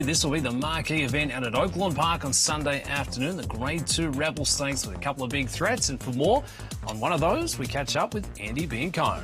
This will be the marquee event out at Oaklawn Park on Sunday afternoon, the Grade 2 Rebel Stakes with a couple of big threats. And for more on one of those, we catch up with Andie Biancone.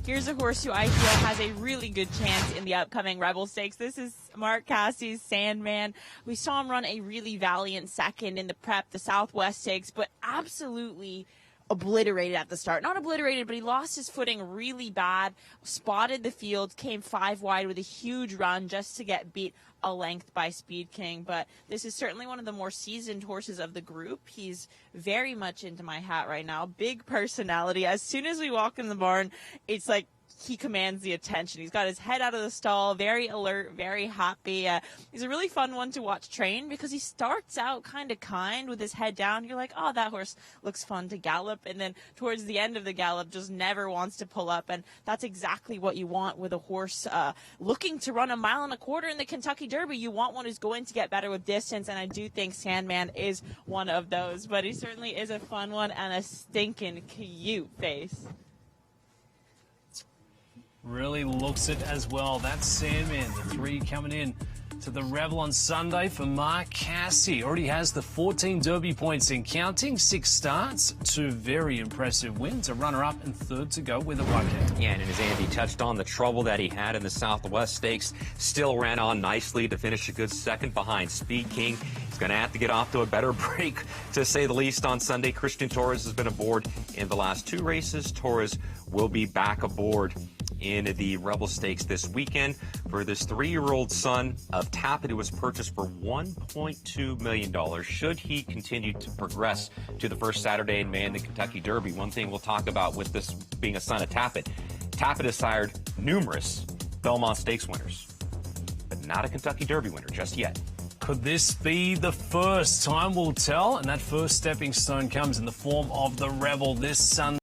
Here's a horse who I feel has a really good chance in the upcoming Rebel Stakes. This is Mark Casse's SANDMAN. We saw him run a really valiant second in the prep, the Southwest Stakes, but absolutely obliterated at the start. Not obliterated, but he lost his footing really bad, spotted the field, came 5 wide with a huge run just to get beat a length by Speed King. But this is certainly one of the more seasoned horses of the group. He's very much into my hat right now. Big personality. As soon as we walk in the barn, it's like he commands the attention. He's got his head out of the stall, very alert, very happy. He's a really fun one to watch train because he starts out kind with his head down. You're like, oh, that horse looks fun to gallop. And then towards the end of the gallop, just never wants to pull up. And that's exactly what you want with a horse looking to run 1.25 miles in the Kentucky Derby. You want one who's going to get better with distance. And I do think SANDMAN is one of those. But he certainly is a fun one and a stinking cute face. Really looks it as well. That's SANDMAN, the 3 coming in to the Rebel on Sunday for Mark Casse. Already has the 14 Derby points in counting, 6 starts, 2 very impressive wins, a runner-up and 3rd to go with a wicket. Yeah, and as Andie touched on, the trouble that he had in the Southwest Stakes, still ran on nicely to finish a good second behind Speed King. He's going to have to get off to a better break, to say the least, on Sunday. Christian Torres has been aboard in the last 2 races. Torres will be back aboard in the Rebel Stakes this weekend for this 3-year-old son of Tapit, who was purchased for $1.2 million. Should he continue to progress to the first Saturday in May in the Kentucky Derby? One thing we'll talk about with this being a son of Tapit, Tapit has sired numerous Belmont Stakes winners, but not a Kentucky Derby winner just yet. Could this be the first? Time will tell, and that first stepping stone comes in the form of the Rebel this Sunday.